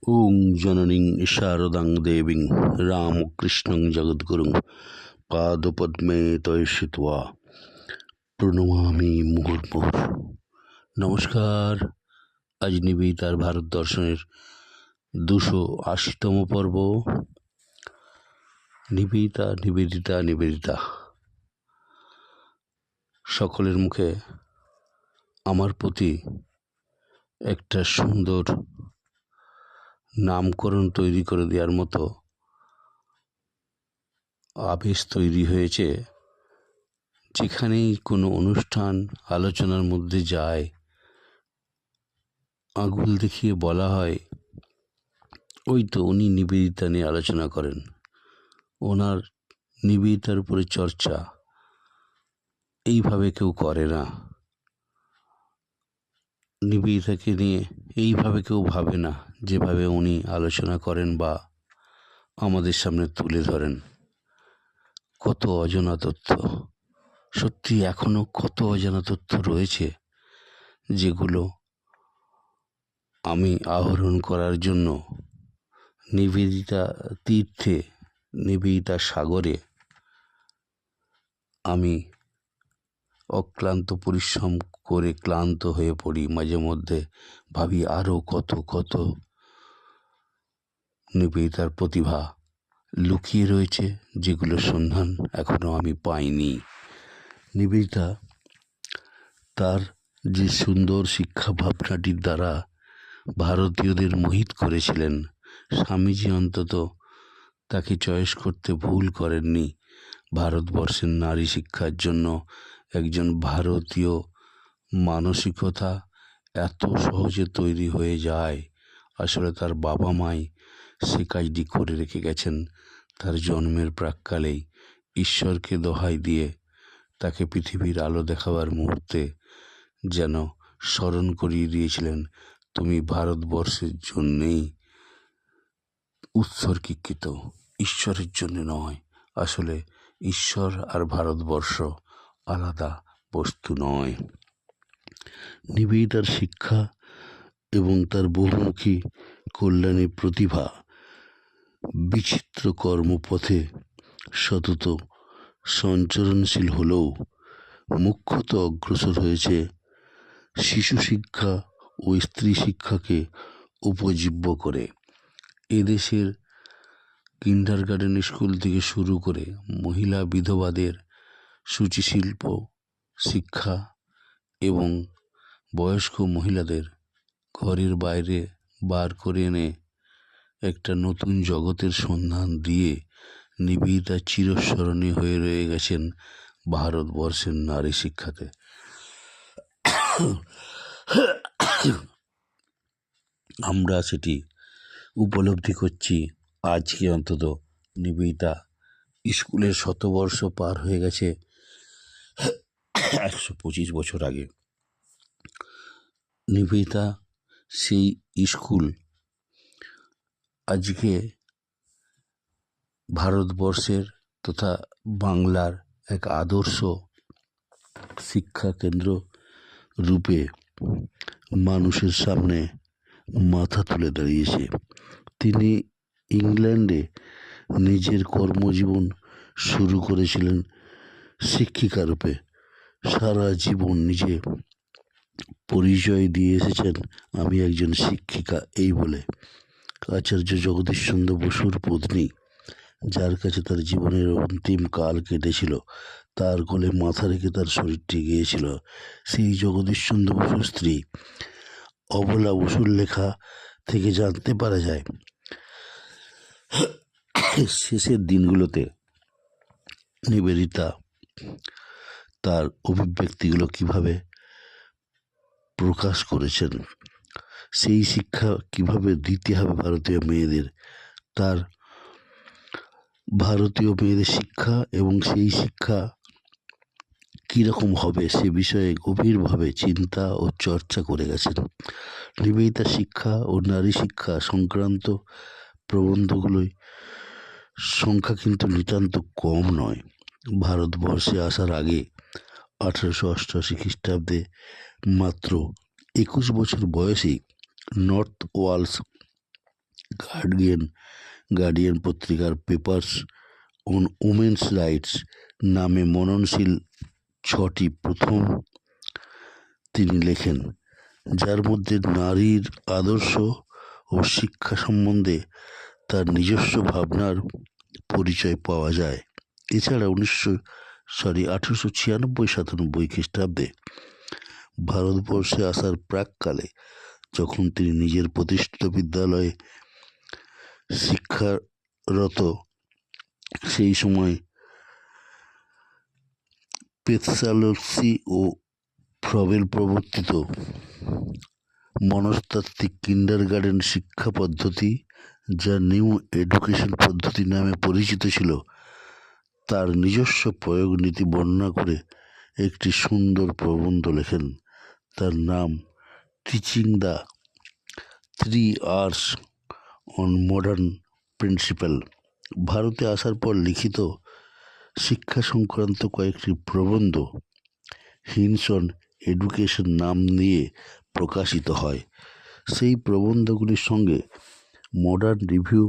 ওং জননীং শারদাং দেবীং রামকৃষ্ণং জগদ্গুরুং পাদপদ্মে তয়সিত্বা প্রণমামি মুহুর্মুহুঃ। নমস্কার। আজ নিবেদিতার ভারত দর্শনের 280তম পর্ব। নিবেদিতা নিবেদিতা নিবেদিতা। সকলের মুখে আমার প্রতি একটা সুন্দর নামকরণ তৈরি করে দেওয়ার মতো আবেশ তৈরি হয়েছে। যেখানেই কোনো অনুষ্ঠান আলোচনার মধ্যে যায়, আঙুল দেখিয়ে বলা হয়, ওই তো উনি নিবেদিতা নিয়ে আলোচনা করেন, ওনার নিবেদিতার উপরে চর্চা। এইভাবে কেউ করে না। নিবেদিতাকে নিয়ে এইভাবে কেউ ভাবে না যেভাবে উনি আলোচনা করেন বা আমাদের সামনে তুলে ধরেন। কত অজানা তথ্য, সত্যি এখনো কত অজানা তথ্য রয়েছে যেগুলো আমি আহরণ করার জন্য নিবেদিতা তীর্থে, নিবেদিতা সাগরে আমি অক্লান্ত পরিশ্রম করে ক্লান্ত হয়ে পড়ি। মাঝে মধ্যে ভাবি আরও কত কত নিবেদিতার প্রতিভা লুকিয়ে রয়েছে, যেগুলোর সন্ধান এখনো আমি পাইনি। নিবেদিতা তার যে সুন্দর শিক্ষা ভাবনাটির দ্বারা ভারতীয়দের মোহিত করেছিলেন, স্বামীজি অন্তত তাকে চয়েস করতে ভুল করেননি। ভারতবর্ষের নারী শিক্ষার জন্য একজন ভারতীয় মানসিকতা এত সহজে তৈরি হয়ে যায়, আসলে তার বাবা মাই সে কাজটি করে রেখে গেছেন। তার জন্মের প্রাক্কালেই ঈশ্বরকে দোহাই দিয়ে তাকে পৃথিবীর আলো দেখাবার মুহূর্তে যেন স্মরণ করিয়ে দিয়েছিলেন, তুমি ভারতবর্ষের জন্যেই উৎসর্গীকৃত, ঈশ্বরের জন্য নয়। আসলে ঈশ্বর আর ভারতবর্ষ আলাদা বস্তু নয়। নিবেদিতার শিক্ষা এবং তার বহুমুখী কল্যাণী প্রতিভা বিচিত্র কর্মপথে সতত সঞ্চরণশীল হলেও মুখ্যত অগ্রসর হয়েছে শিশু শিক্ষা ও স্ত্রী শিক্ষাকে উপজীব্য করে। এদেশের কিন্ডারগার্টেন স্কুল থেকে শুরু করে মহিলা বিধবাদের সূচিশিল্প শিক্ষা এবং বয়স্ক মহিলাদের ঘরের বাইরে বার করে এনে একটা নতুন জগতের সন্ধান দিয়ে নিবেদিতা চিরস্মরণীয় হয়ে রয়ে গেছেন ভারতবর্ষের নারী শিক্ষাতে। আমরা সেটি উপলব্ধি করছি আজকে। অন্তত নিবেদিতা স্কুলের শতবর্ষ পার হয়ে গেছে 125 বছর আগে। নিবেদিতা সেই স্কুল আজকে ভারতবর্ষের তথা বাংলার এক আদর্শ শিক্ষা কেন্দ্র রূপে মানুষের সামনে মাথা তুলে দাঁড়িয়েছে। তিনি ইংল্যান্ডে নিজের কর্মজীবন শুরু করেছিলেন শিক্ষিকা রূপে। সারা জীবন নিজে পরিচয় দিয়ে এসেছেন, আমি একজন শিক্ষিকা, এই বলে। আচার্য জগদীশচন্দ্র বসুর পত্নী, যার কাছে তার জীবনের অন্তিম কাল কেটেছিল, তার কোলে মাথা রেখে তার শরীরটি গিয়েছিল, সেই জগদীশচন্দ্র বসুর স্ত্রী অবলা বসুর লেখা থেকে জানতে পারা যায় শেষের দিনগুলোতে নিবেদিতা তার অভিব্যক্তিগুলো কিভাবে প্রকাশ করেছেন, সেই শিক্ষা কিভাবে দিতে হবে ভারতীয় মেয়েদের, তার ভারতীয় মেয়েদের শিক্ষা এবং সেই শিক্ষা কীরকম হবে সে বিষয়ে গভীরভাবে চিন্তা ও চর্চা করে গেছেন। নিবেদিতা শিক্ষা ও নারী শিক্ষা সংক্রান্ত প্রবন্ধগুলোই সংখ্যা কিন্তু নিতান্ত কম নয়। ভারতবর্ষে আসার আগে 1888 খ্রিস্টাব্দে মাত্র 21 বছর বয়সী নর্থ ওয়ালস গার্ডিয়ান পত্রিকার পেপার্স অন উমেন্স রাইটস নামে মননশীল 6টি প্রথম তিনি লেখেন, যার মধ্যে নারীর আদর্শ ও শিক্ষা সম্বন্ধে তার নিজস্ব ভাবনার পরিচয় পাওয়া যায়। এছাড়া 1896-97 খ্রিস্টাব্দে ভারতবর্ষে আসার প্রাককালে যখন তিনি নিজের প্রতিষ্ঠিত বিদ্যালয়ে শিক্ষারত, সেই সময় পেতসালস্কি ও ফ্রবেল প্রবর্তিত মনস্তাত্ত্বিক কিন্ডারগার্টেন শিক্ষা পদ্ধতি, যা নিউ এডুকেশন পদ্ধতি নামে পরিচিত ছিল, তার নিজস্ব প্রয়োগ নীতি বর্ণনা করে একটি সুন্দর প্রবন্ধ লেখেন। তার নাম teaching the 3 R's on modern principal. ভারতে আসার পর লিখিত শিক্ষা সংক্রান্ত কয়েকটি প্রবন্ধ হিন্টস অন এডুকেশন নাম নিয়ে প্রকাশিত হয়। সেই প্রবন্ধগুলির সঙ্গে মডার্ন রিভিউ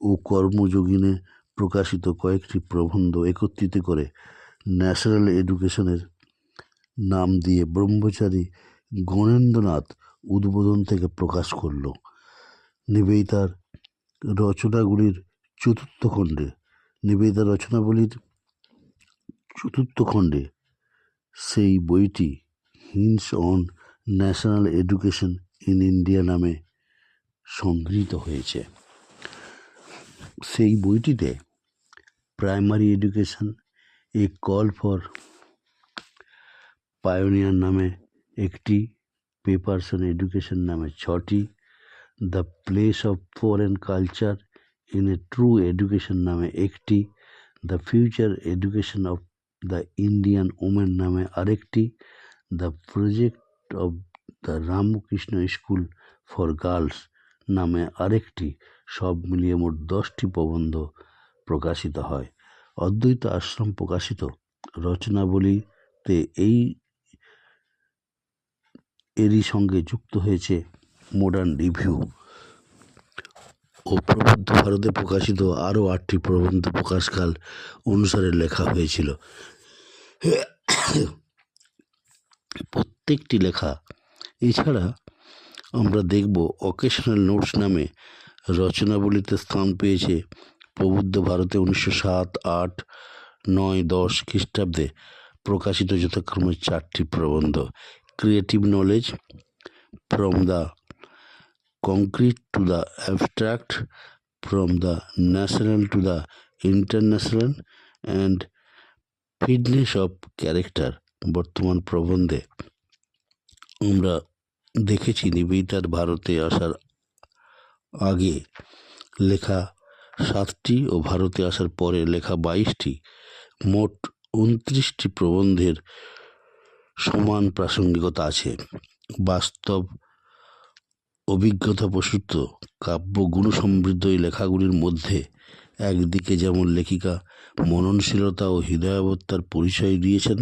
ও কর্মযোগিনে প্রকাশিত কয়েকটি প্রবন্ধ একত্রিত করে ন্যাশনাল এডুকেশনের নাম দিয়ে ব্রহ্মচারী গণেন্দ্রনাথ উদ্বোধন থেকে প্রকাশ করল। নিবেদিতার রচনাবলীর চতুর্থ খণ্ডে সেই বইটি hints on national education in India নামে সংগৃহীত হয়েছে। সেই বইটিতে primary education, A call for pioneer নামে একটি, পেপারস অন এডুকেশন নামে 6টি, the place of foreign culture in a true education নামে একটি, the future education of the Indian women নামে আরেকটি, the project of the Ramakrishna school for girls নামে আরেকটি, সব মিলিয়ে মোট 10টি প্রবন্ধ প্রকাশিত হয়। অদ্বৈত আশ্রম প্রকাশিত রচনাবলীতে এরই সঙ্গে যুক্ত হয়েছে মডার্ন রিভিউ ও প্রবুদ্ধ ভারতে প্রকাশিত আরও 8টি প্রবন্ধ প্রকাশকাল অনুসারে লেখা হয়েছিল। প্রত্যেকটি লেখা এছাড়া আমরা দেখব অকেশনাল নোটস নামে রচনাবলীতে স্থান পেয়েছে প্রবুদ্ধ ভারতে 1907, 8, 9, 10 খ্রিস্টাব্দে প্রকাশিত যথাক্রমে 4টি প্রবন্ধ, creative knowledge, from the concrete to the abstract, from the national to the international, and fitness of character. বর্তমান প্রবন্ধে আমরা দেখেছি নিবেদিতার ভারতে আসার আগে লেখা 7টি ও ভারতে আসার পরে লেখা 22টি, মোট 29টি প্রবন্ধের সমান প্রাসঙ্গিকতা আছে। বাস্তব অভিজ্ঞতা প্রসূত কাব্য গুণ সমৃদ্ধ এই লেখাগুলির মধ্যে একদিকে যেমন লেখিকা মননশীলতা ও হৃদয়াবত্তার পরিচয় দিয়েছেন,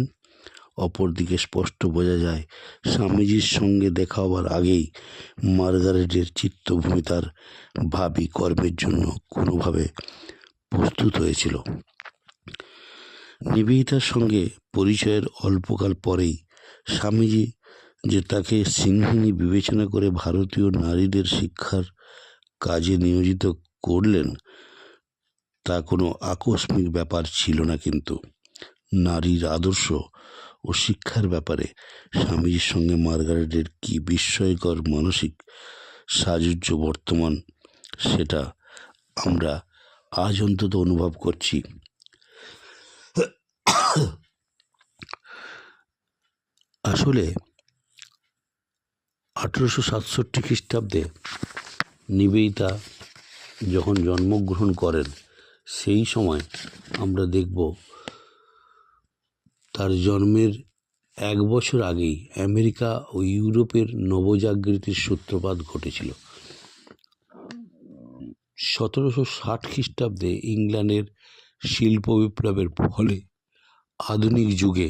অপরদিকে স্পষ্ট বোঝা যায় স্বামীজির সঙ্গে দেখা হবার আগেই মার্গারেটের চিত্তভূমি তার ভাবী কর্মের জন্য কোনোভাবে প্রস্তুত হয়েছিল। নিবেদিতার সঙ্গে পরিচয়ের অল্পকাল পরেই স্বামীজি যে তাকে সিংহিনী বিবেচনা করে ভারতীয় নারীদের শিক্ষার কাজে নিয়োজিত করলেন, তা কোনো আকস্মিক ব্যাপার ছিল না। কিন্তু নারীর আদর্শ ও শিক্ষার ব্যাপারে স্বামীজির সঙ্গে মার্গারেটের কি বিস্ময়কর মানসিক সাযুজ্য বর্তমান, সেটা আমরা আজ অন্তত অনুভব করছি। আসলে 1867 খ্রিস্টাব্দে নিবেদিতা যখন জন্মগ্রহণ করেন, সেই সময় আমরা দেখব তার জন্মের 1 বছর আগেই আমেরিকা ও ইউরোপের নবজাগৃতির সূত্রপাত ঘটেছিল। 1760 খ্রিস্টাব্দে ইংল্যান্ডের শিল্প বিপ্লবের ফলে আধুনিক যুগে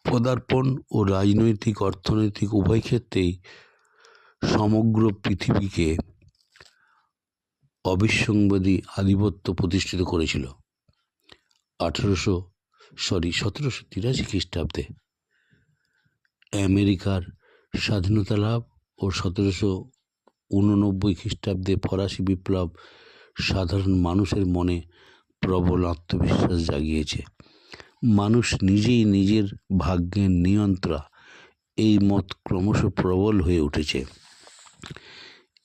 পদার্পণ ও রাজনৈতিক অর্থনৈতিক উভয় ক্ষেত্রেই সমগ্র পৃথিবীকে অবিসংবাদী আধিপত্য প্রতিষ্ঠিত করেছিল। 1783 খ্রিস্টাব্দে আমেরিকার স্বাধীনতা লাভ ও 1789 খ্রিস্টাব্দে ফরাসি বিপ্লব সাধারণ মানুষের মনে প্রবল আত্মবিশ্বাস জাগিয়েছে। মানুষ নিজেই নিজের ভাগ্যের নিয়ন্ত্রণ, এই মত ক্রমশ প্রবল হয়ে উঠেছে।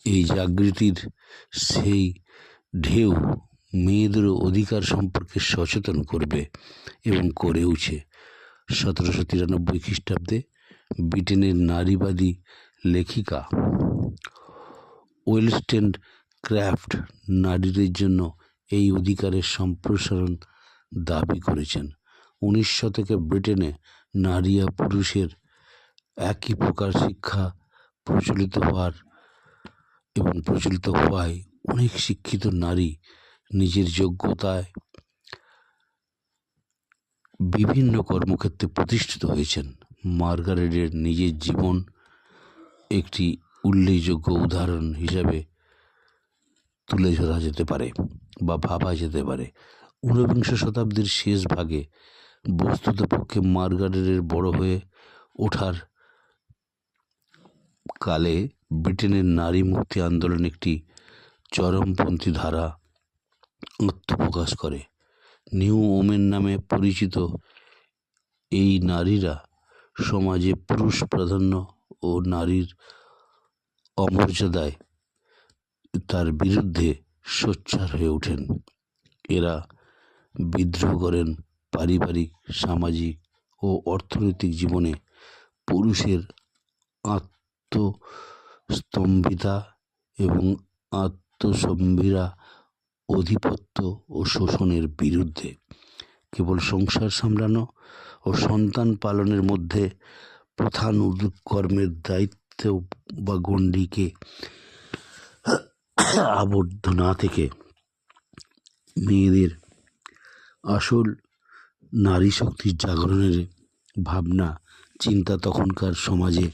এই জাগৃতির সেই ঢেউ মেয়েদের অধিকার সম্পর্কে সচেতন করবে এবং করেওছে। 1793 খ্রিস্টাব্দে ব্রিটেনের নারীবাদী লেখিকা ওয়েলস্টেনক্রাফট নারীদের জন্য এই অধিকারের সম্প্রসারণ দাবি করেছেন। 19 শতকে ব্রিটেনে নারী ও পুরুষের একই প্রকার শিক্ষা প্রচলিত হওয়ায় অনেক শিক্ষিত নারী নিজের যোগ্যতায় বিভিন্ন কর্মক্ষেত্রে প্রতিষ্ঠিত হয়েছেন। মার্গারেটের নিজের জীবন একটি উল্লেখযোগ্য উদাহরণ হিসাবে তুলে ধরা যেতে পারে বা ভাবা যেতে পারে। 19বিংশ শতাব্দীর শেষ ভাগে বস্তুতপক্ষে মার্গারেটের বড় হয়ে ওঠার কালে ব্রিটেনের নারী মুক্তি আন্দোলন একটি চরমপন্থী ধারা আত্মপ্রকাশ করে। নিউ ওমেন নামে পরিচিত এই নারীরা সমাজে পুরুষ প্রাধান্য ও নারীর অমর্যাদায় তার বিরুদ্ধে সোচ্চার হয়ে ওঠেন। এরা বিদ্রোহ করেন পারিবারিক, সামাজিক ও অর্থনৈতিক জীবনে পুরুষের আত্মস্তম্ভিতা এবং আত্মসম্ভীরা আধিপত্য ও শোষণের বিরুদ্ধে। কেবল সংসার সামলানো ও সন্তান পালনের মধ্যে প্রধান কর্মের দায়িত্ব বা গণ্ডিকে আবদ্ধ না থেকে মেয়েদের আসল নারী শক্তির জাগরণের ভাবনা চিন্তা তখনকার সমাজে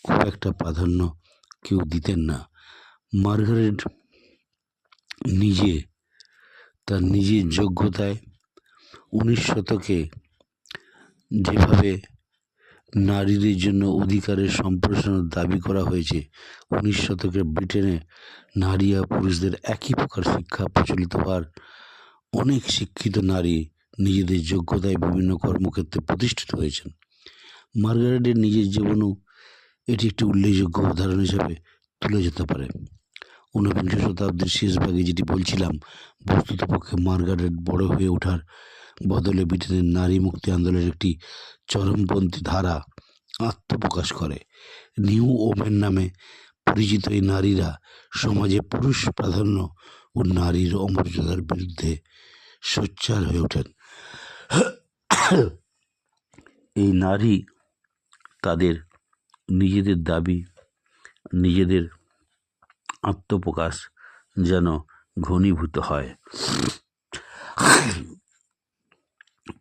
খুব একটা প্রাধান্য কেউ দিতেন না। মার্গারেট তার নিজের যোগ্যতায় 19 শতকে যেভাবে নারীদের জন্য অধিকারের সম্প্রসারণ দাবি করা হয়েছে, 19 শতকের ব্রিটেনে নারী ও পুরুষদের একই প্রকার শিক্ষা প্রচলিত হওয়ার অনেক শিক্ষিত নারী নিজেদের যোগ্যতায় বিভিন্ন কর্মক্ষেত্রে প্রতিষ্ঠিত হয়েছেন। মার্গারেটের নিজের জীবনেও এটি একটি উল্লেখযোগ্য উদাহরণ হিসাবে তুলে যেতে পারে। 19বিংশ শতাব্দীর শেষ ভাগে যেটি বলছিলাম, বস্তুতপক্ষে মার্গারেট বড় হয়ে ওঠার বদলে ব্রিটেনের নারী মুক্তি আন্দোলনের একটি চরমপন্থী ধারা আত্মপ্রকাশ করে। নিউ ওমেন নামে পরিচিত এই নারীরা সমাজে পুরুষ প্রাধান্য ও নারীর অমর্যাদার বিরুদ্ধে সোচ্চার হয়ে ওঠেন। এই নারী তাদের নিজেদের দাবি, নিজেদের আত্মপ্রকাশ যেন ঘনীভূত হয়।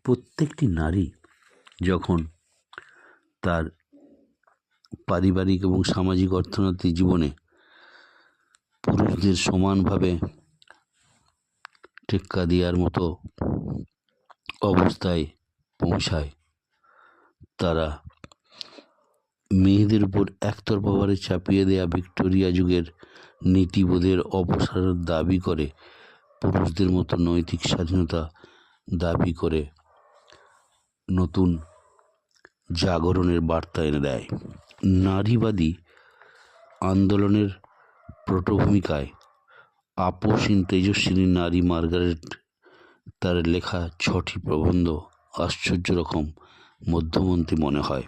প্রত্যেকটি নারী যখন তার পারিবারিক এবং সামাজিক অর্থনৈতিক জীবনে পুরুষদের সমানভাবে টেক্কা দেওয়ার মতো অবস্থায় পৌঁছায়, তারা মেয়েদের উপর একতরফাভাবে চাপিয়ে দেয়া ভিক্টোরিয়া যুগের নীতিবোধের অপসারণ দাবি করে, পুরুষদের মতো নৈতিক স্বাধীনতা দাবি করে নতুন জাগরণের বার্তা এনে দেয়। নারীবাদী আন্দোলনের পটভূমিকায় আপসহীন তেজস্বিনী নারী মার্গারেট তার লেখা 6টি প্রবন্ধ আশ্চর্য রকম মধ্যমন্ত্রী মনে হয়।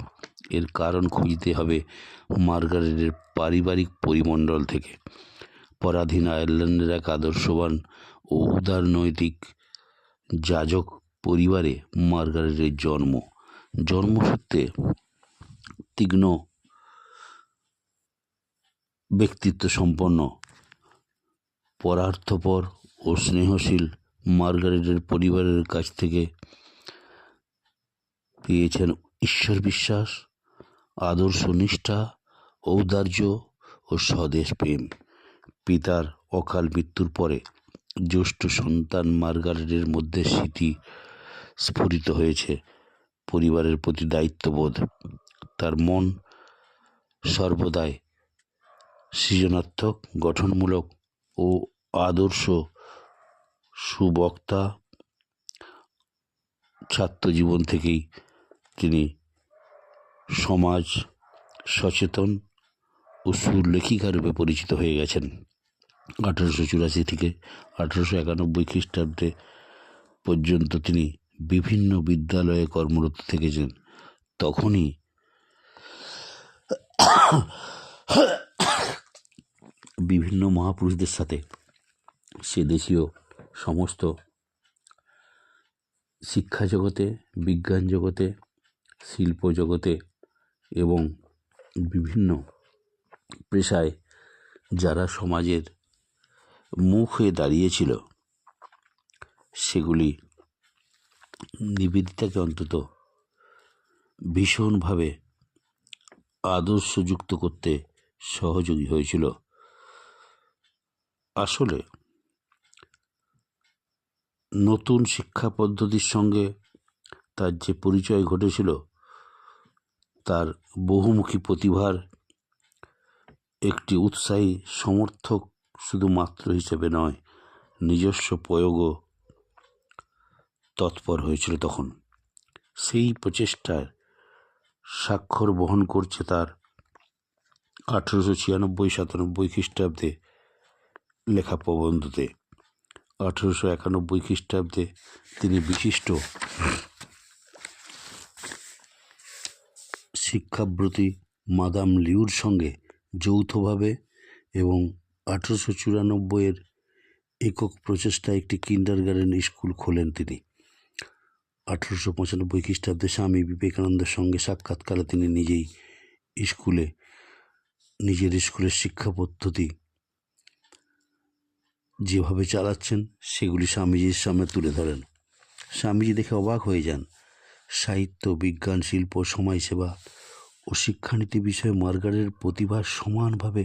এর কারণ খুঁজতে হবে মার্গারেটের পারিবারিক পরিমণ্ডল থেকে। পরাধীন আয়ারল্যান্ডের এক আদর্শবান ও উদার নৈতিক যাজক পরিবারে মার্গারেটের জন্মসূত্রে তীক্ষ্ণ ব্যক্তিত্ব সম্পন্ন, পরার্থপর ও স্নেহশীল মার্গারেটের পরিবারের কাছ থেকে পেয়েছেন ঈশ্বর বিশ্বাস, আদর্শ নিষ্ঠা, ঔদার্য ও স্বদেশ প্রেম। পিতার অকাল মৃত্যুর পরে জ্যেষ্ঠ সন্তান মার্গারেটের মধ্যে স্মৃতি স্ফুরিত হয়েছে পরিবারের প্রতি দায়িত্ববোধ। তার মন সর্বদাই সৃজনাত্মক, গঠনমূলক ও আদর্শ সুবক্তা। ছাত্রজীবন থেকেই তিনি সমাজ সচেতন ও সুলেখিকা রূপে পরিচিত হয়ে গেছেন। 1884 থেকে 1891 খ্রিস্টাব্দে পর্যন্ত তিনি বিভিন্ন বিদ্যালয়ে কর্মরত থেকেছেন। তখনই বিভিন্ন মহাপুরুষদের সাথে সে দেশীয় সমস্ত শিক্ষা জগতে, বিজ্ঞান জগতে, শিল্প জগতে এবং বিভিন্ন পেশায় যারা সমাজের মুখ হয়ে দাঁড়িয়েছিল সেগুলি নিবেদিতাকে অন্তত ভীষণভাবে আদর্শযুক্ত করতে সহযোগী হয়েছিল। আসলে নতুন শিক্ষা পদ্ধতির সঙ্গে তার যে পরিচয় ঘটেছিল, তার বহুমুখী প্রতিভার একটি উৎসাহী সমর্থক শুধুমাত্র হিসেবে নয়, নিজস্ব প্রয়োগও তৎপর হয়েছিল তখন। সেই প্রচেষ্টার স্বাক্ষর বহন করছে তার 1896-97 খ্রিস্টাব্দে লেখা প্রবন্ধতে। 1891 খ্রিস্টাব্দে তিনি বিশিষ্ট শিক্ষাব্রতী মাদাম লিউর সঙ্গে যৌথভাবে এবং 1894 একক প্রচেষ্টায় একটি কিন্ডারগার্টেন স্কুল খোলেন তিনি। 1895 খ্রিস্টাব্দে স্বামী বিবেকানন্দের সঙ্গে সাক্ষাৎকালে তিনি নিজের স্কুলের শিক্ষা পদ্ধতি যেভাবে চালাচ্ছেন সেগুলি স্বামীজির সামনে তুলে ধরেন। স্বামীজি দেখে অবাক হয়ে যান। সাহিত্য, বিজ্ঞান, শিল্প, সমাজসেবা ও শিক্ষানীতি বিষয়ে মার্গারেটের প্রতিভা সমানভাবে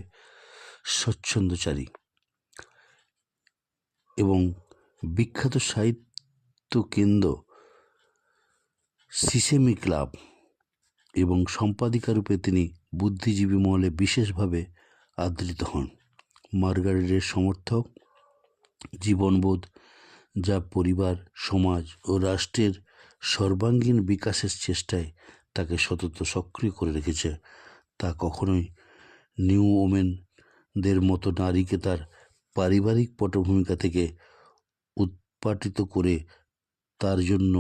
স্বচ্ছন্দচারী এবং বিখ্যাত সাহিত্য কেন্দ্র সিসেমি ক্লাব এবং সম্পাদিকা রূপে তিনি বুদ্ধিজীবী মহলে বিশেষভাবে আদৃত হন। মার্গারেটের সমর্থক জীবনবোধ, যা পরিবার, সমাজ ও রাষ্ট্রের সর্বাঙ্গীন বিকাশের চেষ্টায় তাকে সতত সক্রিয় করে রেখেছে, তা কখনোই নিউ ওমেনদের মতো নারীকে তার পারিবারিক পটভূমিকা থেকে উৎপাটিত করে তার জন্য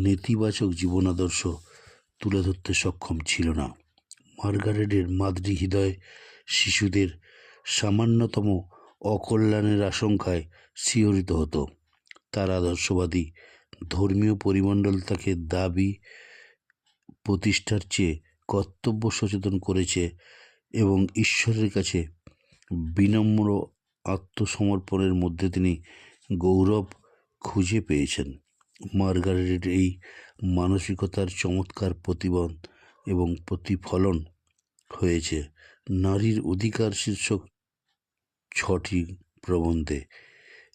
নেতিবাচক জীবনাদর্শ তুলে ধরতে সক্ষম ছিল না। মার্গারেটের মাতৃহৃদয় শিশুদের সামান্যতম অকল্যাণের আশঙ্কায় শিহরিত হতো। তার আদর্শবাদী ধর্মীয় পরিমণ্ডল তাকে দাবি প্রতিষ্ঠার চেয়ে কর্তব্য সচেতন করেছে এবং ঈশ্বরের কাছে বিনম্র আত্মসমর্পণের মধ্যে তিনি গৌরব খুঁজে পেয়েছেন। মার্গারেটের এই মানসিকতার চমৎকার প্রতিফলন হয়েছে নারীর অধিকার শীর্ষক 6টি প্রবন্ধে।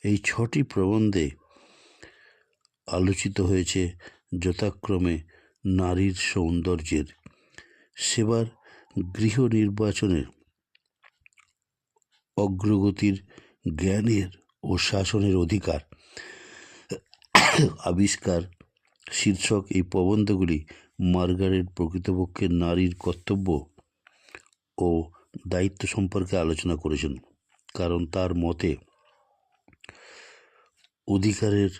এই 6টি প্রবন্ধে আলোচিত হয়েছে যথাক্রমে নারীর সৌন্দর্যের, সেবার, গৃহ নির্বাচনের, অগ্রগতির, জ্ঞানের ও শাসনের অধিকার আবিষ্কার শীর্ষক এই প্রবন্ধগুলি মার্গারেট প্রকৃতপক্ষে নারীর কর্তব্য ও দায়িত্ব সম্পর্কে আলোচনা করেছেন, কারণ তার মতে অধিকারের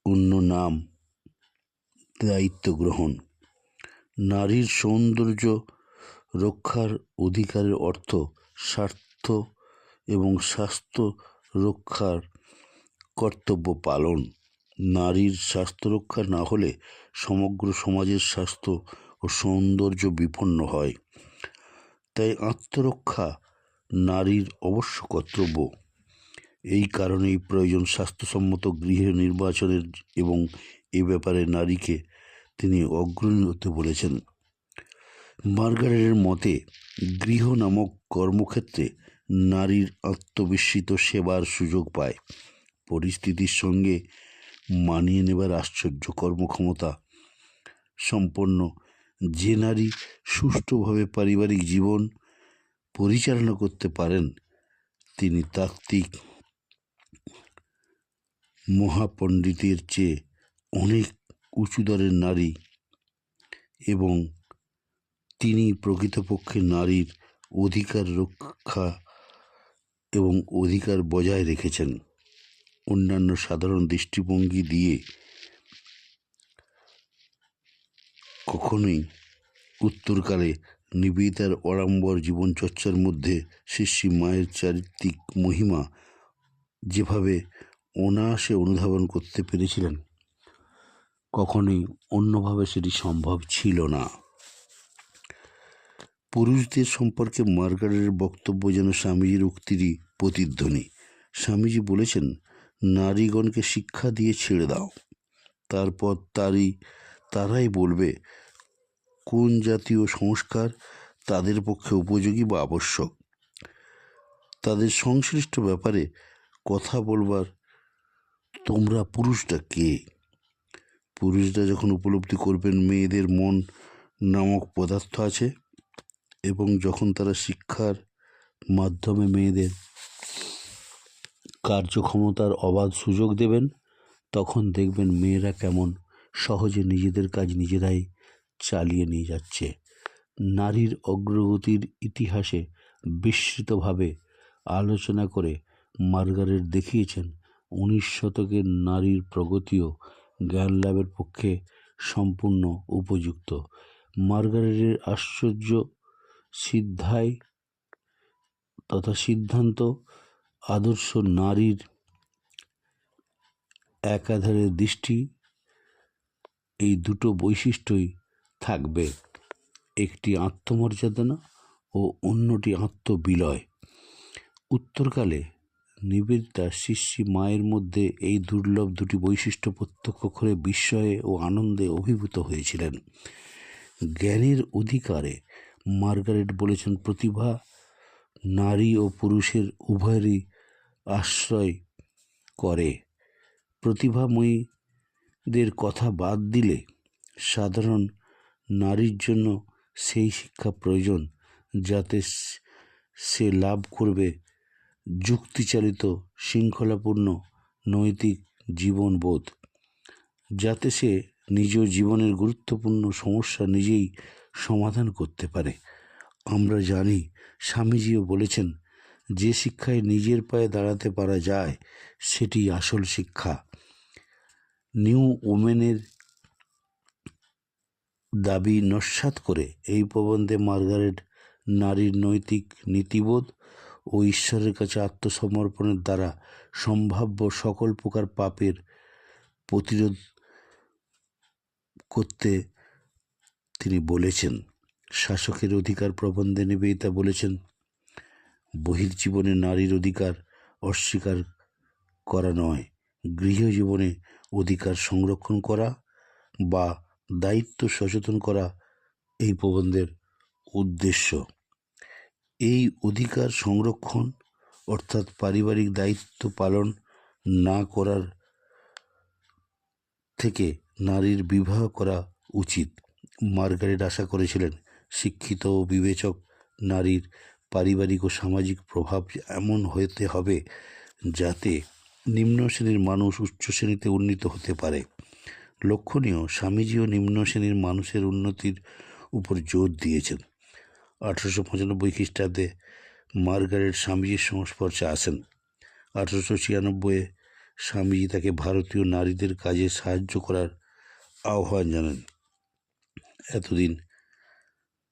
অন্য নাম দায়িত্ব গ্রহণ। নারীর সৌন্দর্য রক্ষার অধিকারের অর্থ স্বার্থ এবং স্বাস্থ্য রক্ষার কর্তব্য পালন। নারীর স্বাস্থ্য রক্ষা না হলে সমগ্র সমাজের স্বাস্থ্য ও সৌন্দর্য বিপন্ন হয়। তাই আত্মরক্ষা নারীর অবশ্য কর্তব্য। এই কারণেই প্রয়োজন স্বাস্থ্যসম্মত গৃহ নির্বাচনের এবং এ ব্যাপারে নারীকে তিনি অগ্রণী হতে বলেছেন। মার্গারেটের মতে গৃহ নামক কর্মক্ষেত্রে নারীর আত্মবিস্মৃত সেবার সুযোগ পায়। পরিস্থিতির সঙ্গে মানিয়ে নেবার আশ্চর্য কর্মক্ষমতা সম্পন্ন যে নারী সুষ্ঠুভাবে পারিবারিক জীবন পরিচালনা করতে পারেন তিনি তাত্ত্বিক মহাপণ্ডিতের চেয়ে অনেক উঁচুদরের নারী এবং তিনি প্রকৃতপক্ষে নারীর অধিকার রক্ষা এবং অধিকার বজায় রেখেছেন। অন্যান্য সাধারণ দৃষ্টিভঙ্গি দিয়ে কখনোই উত্তরকালে নিবেদিতার অড়াম্বর জীবনচর্চার মধ্যে শিষ্যী মায়ের চারিত্রিক মহিমা যেভাবে অনায়াসে অনুধাবন করতে পেরেছিলেন, কখনোই অন্যভাবে সেটি সম্ভব ছিল না। পুরুষদের সম্পর্কে মার্গারেটের বক্তব্য যেন স্বামীজির উক্তিরই প্রতিধ্বনি। স্বামীজি বলেছেন, নারীগণকে শিক্ষা দিয়ে ছেড়ে দাও, তারপর তারাই বলবে কোন জাতীয় সংস্কার তাদের পক্ষে উপযোগী বা আবশ্যক। তাদের সংশ্লিষ্ট ব্যাপারে কথা বলবার তোমরা পুরুষরা কে? পুরুষরা যখন উপলব্ধি করবেন মেয়েদের মন নামক পদার্থ আছে এবং যখন তারা শিক্ষার মাধ্যমে মেয়েদের কার্যক্ষমতার অবাধ সুযোগ দেবেন, তখন দেখবেন মেয়েরা কেমন সহজে নিজেদের কাজ নিজেরাই চালিয়ে নিয়ে যাচ্ছে। নারীর অগ্রগতির ইতিহাসে বিস্তৃতভাবে আলোচনা করে মার্গারেট দেখিয়েছেন 19 শতকের নারীর প্রগতিও জ্ঞান লাভের পক্ষে সম্পূর্ণ উপযুক্ত। মার্গারেটের আশ্চর্য সিদ্ধান্ত আদর্শ নারীর একাধারে দৃষ্টি, এই দুটো বৈশিষ্ট্যই থাকবে, একটি আত্মমর্যাদা ও অন্যটি আত্মবিলয়। উত্তরকালে নিবেদিতা শিষ্যী মায়ের মধ্যে এই দুর্লভ দুটি বৈশিষ্ট্য প্রত্যক্ষ করে বিস্ময়ে ও আনন্দে অভিভূত হয়েছিলেন। জ্ঞানের অধিকারে মার্গারেট বলেছেন, প্রতিভা নারী ও পুরুষের উভয়েরই আশ্রয় করে। প্রতিভাময়ীদের কথা বাদ দিলে সাধারণ নারীর জন্য সেই শিক্ষা প্রয়োজন যাতে সে লাভ করবে যুক্তিচালিত শৃঙ্খলাপূর্ণ নৈতিক জীবনবোধ, যাতে সে নিজ জীবনের গুরুত্বপূর্ণ সমস্যা নিজেই সমাধান করতে পারে। আমরা জানি স্বামীজিও বলেছেন, যে শিক্ষায় নিজের পায়ে দাঁড়াতে পারা যায় সেটি আসল শিক্ষা। নিউ ওমেনের দাবি নস্যাৎ করে এই প্রবন্ধে মার্গারেট নারীর নৈতিক নীতিবোধ ও ঈশ্বরের কাছে আত্মসমর্পণের দ্বারা সম্ভাব্য সকল প্রকার পাপের প্রতিরোধ করতে তিনি বলেছেন। শাসকের অধিকার প্রবন্ধে নিবেদিতা বলেছেন, বহির্জীবনে নারীর অধিকার অস্বীকার করা নয়, গৃহজীবনে অধিকার সংরক্ষণ করা বা দায়িত্ব সচেতন করা এই প্রবন্ধের উদ্দেশ্য। এই অধিকার সংরক্ষণ অর্থাৎ পারিবারিক দায়িত্ব পালন না করার থেকে নারীর বিবাহ করা উচিত। মার্গারেট আশা করেছিলেন, শিক্ষিত ও বিবেচক নারীর পারিবারিক ও সামাজিক প্রভাব এমন হতে হবে যাতে নিম্ন শ্রেণীর মানুষ উচ্চ শ্রেণীতে উন্নীত হতে পারে। লক্ষণীয়, স্বামীজিও নিম্ন শ্রেণীর মানুষের উন্নতির উপর জোর দিয়েছেন। 1895 খ্রিস্টাব্দে মার্গারেট স্বামীজির সংস্পর্শে আসেন। 1896 স্বামীজি তাকে ভারতীয় নারীদের কাজে সাহায্য করার আহ্বান জানান। এতদিন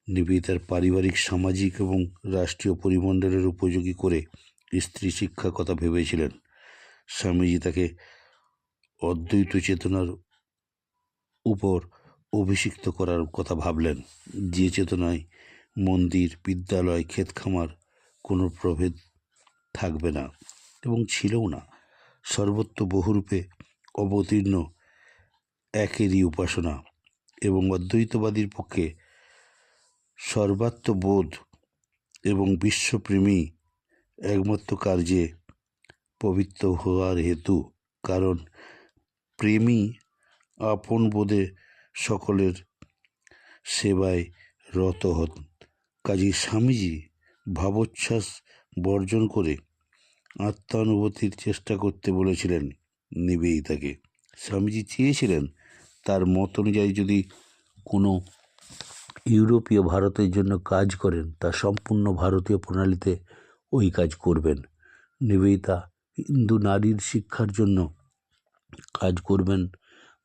নিবেদিতার পারিবারিক, সামাজিক এবং রাষ্ট্রীয় পরিমণ্ডলের উপযোগী করে স্ত্রী শিক্ষার কথা ভেবেছিলেন। স্বামীজি তাকে অদ্বৈত চেতনার উপর অভিষিক্ত করার কথা ভাবলেন, যে চেতনায় মন্দির, বিদ্যালয়, ক্ষেতখামার কোনো প্রভেদ থাকবে না এবং ছিলও না, সর্বত্র বহুরূপে অবতীর্ণ একেরই উপাসনা এবং অদ্বৈতবাদীর পক্ষে সর্বাত্মবোধ এবং বিশ্বপ্রেমী একমাত্র কার্যে পবিত্র হওয়ার হেতু, কারণ প্রেমী আপন বোধে সকলের সেবায় রত হন। কাজী স্বামীজি ভাবোচ্ছ্বাস বর্জন করে আত্মানুভূতির চেষ্টা করতে বলেছিলেন নিবেদিতাকে। স্বামীজি চেয়েছিলেন তার মত অনুযায়ী যদি কোনো ইউরোপীয় ভারতের জন্য কাজ করেন, তা সম্পূর্ণ ভারতীয় প্রণালীতে ওই কাজ করবেন। নিবেদিতা হিন্দু নারীর শিক্ষার জন্য কাজ করবেন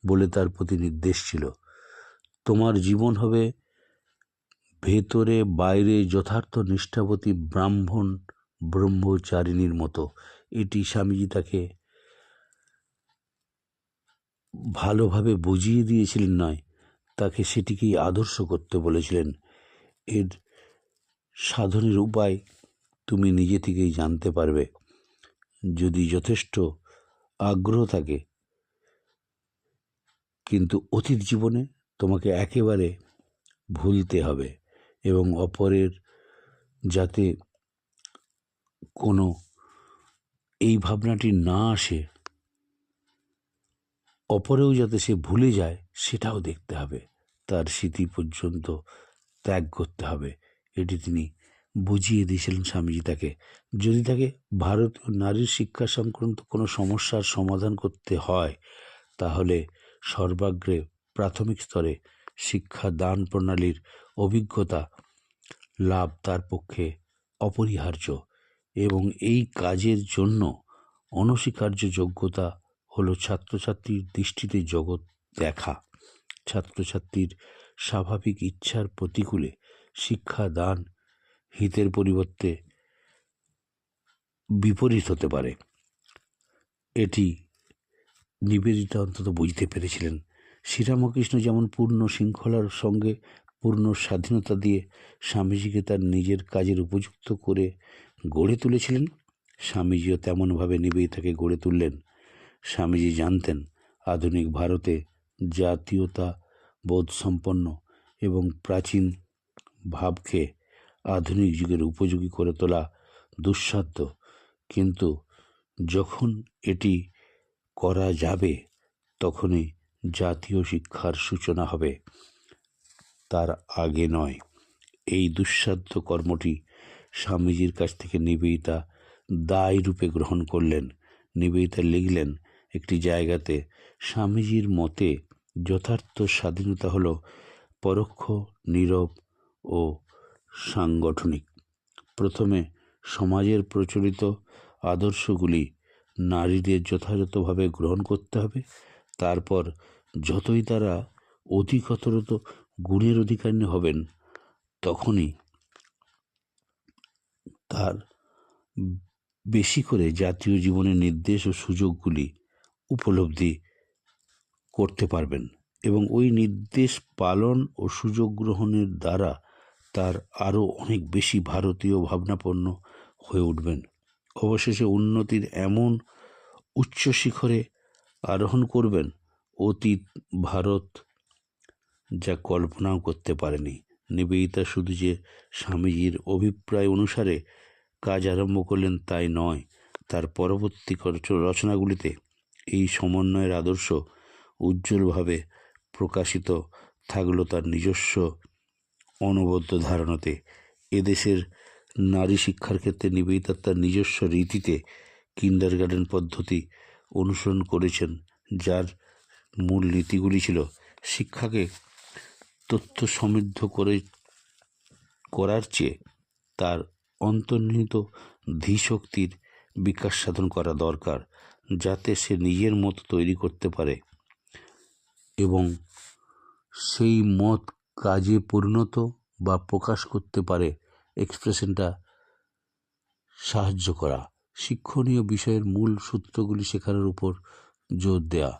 বলে তার প্রতি নির্দেশ ছিল। তোমার জীবন হবে ভেতরে বাইরে যথার্থ নিষ্ঠাবতী ব্রাহ্মণ ব্রহ্মচারিণীর মতো। এটি স্বামীজি তাকে ভালোভাবে বুঝিয়ে দিয়েছিলেন নয়, তাকে সেটিকেই আদর্শ করতে বলেছিলেন। এর সাধনের উপায় তুমি নিজে থেকেই জানতে পারবে যদি যথেষ্ট আগ্রহ থাকে। কিন্তু অতীত জীবনে তোমাকে একেবারে ভুলতে হবে এবং অপরের যাতে কোনো এই ভাবনাটি না আসে, অপরেও যাতে সে ভুলে যায় সেটাও দেখতে হবে। তার স্মৃতি পর্যন্ত ত্যাগ করতে হবে। এটি তিনি বুঝিয়ে দিয়েছিলেন স্বামীজি তাকে। যদি তাকে ভারতীয় নারীর শিক্ষা সংক্রান্ত কোনো সমস্যার সমাধান করতে হয়, তাহলে সর্বাগ্রে প্রাথমিক স্তরে শিক্ষাদান প্রণালীর অভিজ্ঞতা লাভ তার পক্ষে অপরিহার্য এবং এই কাজের জন্য অনস্বীকার্য যোগ্যতা হলো ছাত্রছাত্রীর দৃষ্টিতে জগৎ দেখা। ছাত্রছাত্রীর স্বাভাবিক ইচ্ছার প্রতিকূলে শিক্ষাদান হিতের পরিবর্তে বিপরীত হতে পারে। এটি নিবেদিতা অন্তত বুঝতে পেরেছিলেন। শ্রীরামকৃষ্ণ যেমন পূর্ণ শৃঙ্খলার সঙ্গে পূর্ণ স্বাধীনতা দিয়ে স্বামীজিকে তার নিজের কাজের উপযুক্ত করে গড়ে তুলেছিলেন, স্বামীজিও তেমনভাবে নিবেদিতাকে গড়ে তুললেন। স্বামীজি জানতেন আধুনিক ভারতে জাতীয়তা বোধ সম্পন্ন এবং প্রাচীন ভাবকে আধুনিক যুগের উপযোগী করে তোলা দুঃসাধ্য, কিন্তু যখন এটি করা যাবে তখনই জাতীয় শিক্ষার সূচনা হবে, তার আগে নয়। এই দুঃসাধ্য কর্মটি স্বামীজির কাছ থেকে নিবেদিতা দায় রূপে গ্রহণ করলেন। নিবেদিতা লিখলেন একটি জায়গাতে, স্বামীজির মতে যথার্থ স্বাধীনতা হলো পরোক্ষ, নীরব ও সাংগঠনিক। প্রথমে সমাজের প্রচলিত আদর্শগুলি নারীদের যথাযথভাবে গ্রহণ করতে হবে। তারপর যতই তারা অধিকতর গুণের অধিকারী হবেন, তখনই তার বেশি করে জাতীয় জীবনের নির্দেশ ও সুযোগগুলি উপলব্ধি করতে পারবেন এবং ওই নির্দেশ পালন ও সুযোগ গ্রহণের দ্বারা তার আরও অনেক বেশি ভারতীয় ভাবনাপন্ন হয়ে উঠবেন। অবশেষে উন্নতির এমন উচ্চ শিখরে আরোহণ করবেন অতীত ভারত যা কল্পনাও করতে পারেনি। নিবেদিতা শুধু যে স্বামীজির অভিপ্রায় অনুসারে কাজ আরম্ভ করলেন তাই নয়, তার পরবর্তী রচনাগুলিতে এই সমন্বয়ের আদর্শ উজ্জ্বলভাবে প্রকাশিত থাকলো তার নিজস্ব অনবদ্য ধারণাতে। এদেশের নারী শিক্ষার ক্ষেত্রে নিবেদিতা তার নিজস্ব রীতিতে কিন্ডারগার্টেন পদ্ধতি অনুসরণ করেছেন, যার মূল নীতিগুলি ছিল শিক্ষাকে তথ্য সমৃদ্ধ করার চেয়ে তার অন্তর্নিহিত ধীশক্তির বিকাশ সাধন করা দরকার, যাতে সে নিজের মত তৈরি করতে পারে এবং সেই মত কাজে পরিণত বা প্রকাশ করতে পারে। এক্সপ্রেশনটা সাহায্য করা, শিক্ষণীয় বিষয়ের মূল সূত্রগুলি শেখানোর উপর জোর দেয়া,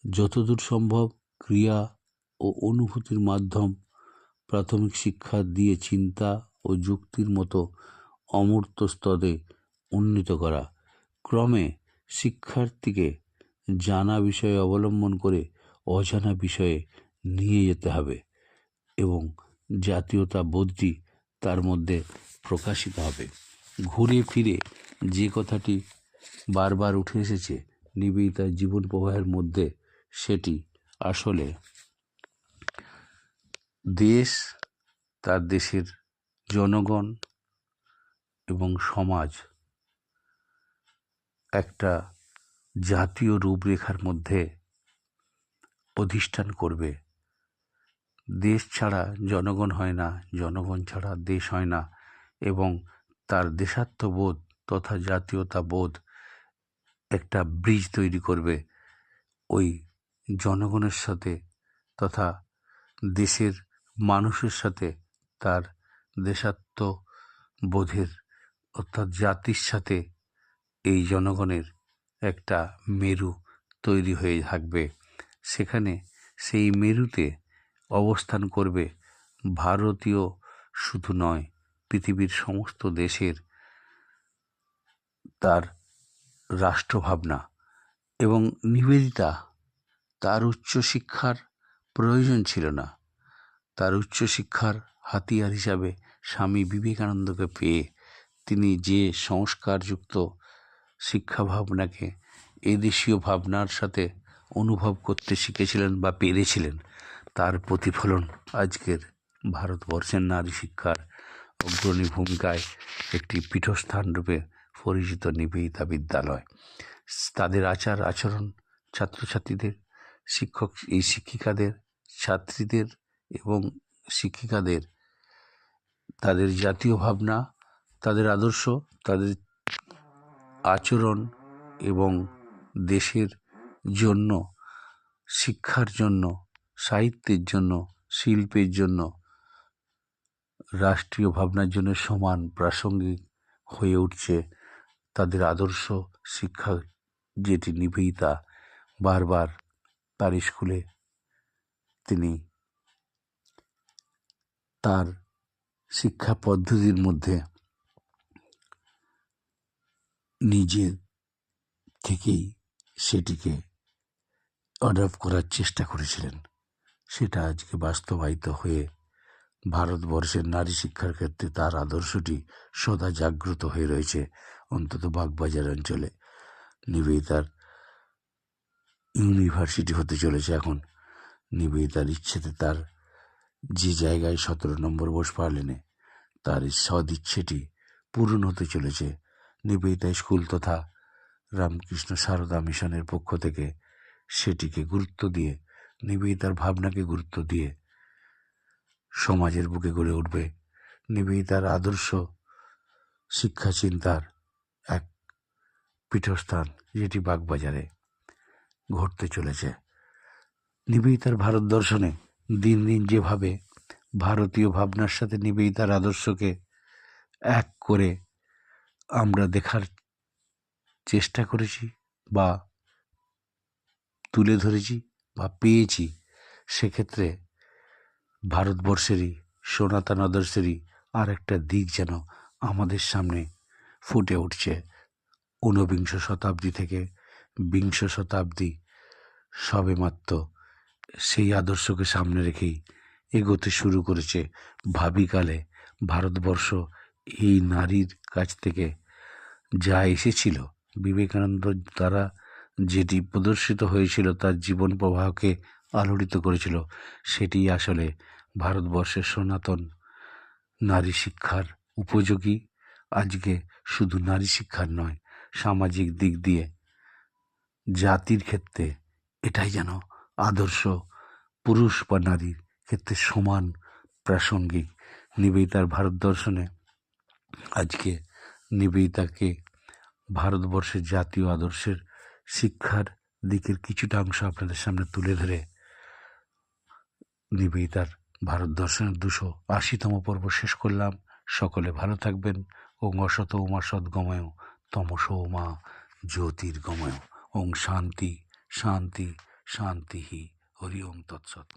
যতদূর সম্ভব ক্রিয়া ও অনুভূতির মাধ্যম প্রাথমিক শিক্ষা দিয়ে চিন্তা ও যুক্তির মতো অমূর্ত স্তরে উন্নীত করা, ক্রমে শিক্ষার্থীকে জানা বিষয়ে অবলম্বন করে অজানা বিষয়ে নিয়ে যেতে হবে এবং জাতীয়তা বোধটি তার মধ্যে প্রকাশিত হবে। ঘুরে ফিরে যে কথাটি বারবার উঠে এসেছে নিবেদিতার জীবন প্রবাহের মধ্যে, সেটি আসলে দেশ, তার দেশের জনগণ এবং সমাজ একটা জাতীয় রূপরেখার মধ্যে অধিষ্ঠান করবে। দেশ ছাড়া জনগণ হয় না, জনগণ ছাড়া দেশ হয় না, এবং তার দেশাত্মবোধ তথা জাতীয়তাবোধ একটা ব্রিজ তৈরি করবে ওই জনগণের সাথে তথা দেশের মানুষের সাথে। তার দেশাত্মবোধের অর্থাৎ জাতির সাথে এই জনগণের একটা মেরু তৈরি হয়ে থাকবে। সেখানে সেই মেরুতে অবস্থান করবে ভারতীয় শুধু নয়, পৃথিবীর সমস্ত দেশের তার রাষ্ট্রভাবনা। এবং নিবেদিতা, তার উচ্চশিক্ষার প্রয়োজন ছিল না। তার উচ্চশিক্ষার হাতিয়ার হিসাবে স্বামী বিবেকানন্দকে পেয়ে তিনি যে সংস্কারযুক্ত শিক্ষা ভাবনাকে এদেশীয় ভাবনার সাথে অনুভব করতে শিখেছিলেন বা পেরেছিলেন, তার প্রতিফলন আজকের ভারতবর্ষের নারী শিক্ষার অগ্রণী ভূমিকায় একটি পীঠস্থান রূপে পরিচিত নিবেদিতা বিদ্যালয়। তাদের আচার আচরণ ছাত্রছাত্রীদের, শিক্ষিকাদের, ছাত্রীদের এবং শিক্ষিকাদের, তাদের জাতীয় ভাবনা, তাদের আদর্শ, তাদের আচরণ এবং দেশের জন্য, শিক্ষার জন্য, সাহিত্যের জন্য, শিল্পের জন্য, রাষ্ট্রীয় ভাবনার জন্য সমান প্রাসঙ্গিক হয়ে উঠছে তাদের আদর্শ শিক্ষা, যেটি নিবেদিতা বারবার তার স্কুলে তিনি তার শিক্ষা পদ্ধতির মধ্যে নিজের থেকেই সেটিকে অ্যাডপ্ট করার চেষ্টা করেছিলেন। সেটা আজকে বাস্তবায়িত হয়ে ভারতবর্ষের নারী শিক্ষার ক্ষেত্রে তার আদর্শটি সদা জাগ্রত হয়ে রয়েছে, অন্তত বাগবাজার অঞ্চলে। নিবেদিতার ইউনিভার্সিটি হতে চলেছে এখন। নিবেদিতার ইচ্ছেতে তার যে জায়গায় 17 নম্বর বসপা লেনে তার সদিচ্ছেটি পূরণ হতে চলেছে। নিবেদিতা স্কুল তথা রামকৃষ্ণ সারদা মিশনের পক্ষ থেকে সেটিকে গুরুত্ব দিয়ে, নিবেদিতার ভাবনাকে গুরুত্ব দিয়ে সমাজের বুকে গড়ে উঠবে নিবেদিতার আদর্শ শিক্ষা চিন্তার এক পীঠস্থান, যেটি বাগবাজারে ঘটতে চলেছে। নিবেদিতার ভারত দর্শনে দিন দিন যেভাবে ভারতীয় ভাবনার সাথে নিবেদিতার আদর্শকে এক করে আমরা দেখার চেষ্টা করেছি বা তুলে ধরেছি বা পেয়েছি, সেক্ষেত্রে ভারতবর্ষেরই সনাতন আদর্শেরই আর একটা দিক যেন আমাদের সামনে ফুটে উঠছে। ঊনবিংশ শতাব্দী থেকে বিংশ শতাব্দী সবেমাত্র সেই আদর্শকে সামনে রেখেই এগোতে শুরু করেছে। ভাবিকালে ভারতবর্ষ এই নারীর কাছ থেকে যা এসেছিল, বিবেকানন্দ দ্বারা যেটি প্রদর্শিত হয়েছিল, তার জীবন প্রবাহকে আলোড়িত করেছিল, সেটি আসলে ভারতবর্ষের সনাতন নারী শিক্ষার উপযোগী। আজকে শুধু নারী শিক্ষার নয়, সামাজিক দিক দিয়ে জাতির ক্ষেত্রে এটাই যেন আদর্শ, পুরুষ বা নারীর ক্ষেত্রে সমান প্রাসঙ্গিক। নিবেদিতার ভারত দর্শনে আজকে নিবেদিতাকে ভারতবর্ষের জাতীয় আদর্শের শিক্ষার দিকের কিছুটা অংশ আপনাদের সামনে তুলে ধরে নিবেদিতার ভারত দর্শনের 280তম পর্ব শেষ করলাম। সকলে ভালো থাকবেন। ওং অসত উমা সদ্গময় তমস উমা জ্যোতির্গময়। ওং শান্তি শান্তি শান্তি। হরি ওম তৎসৎ।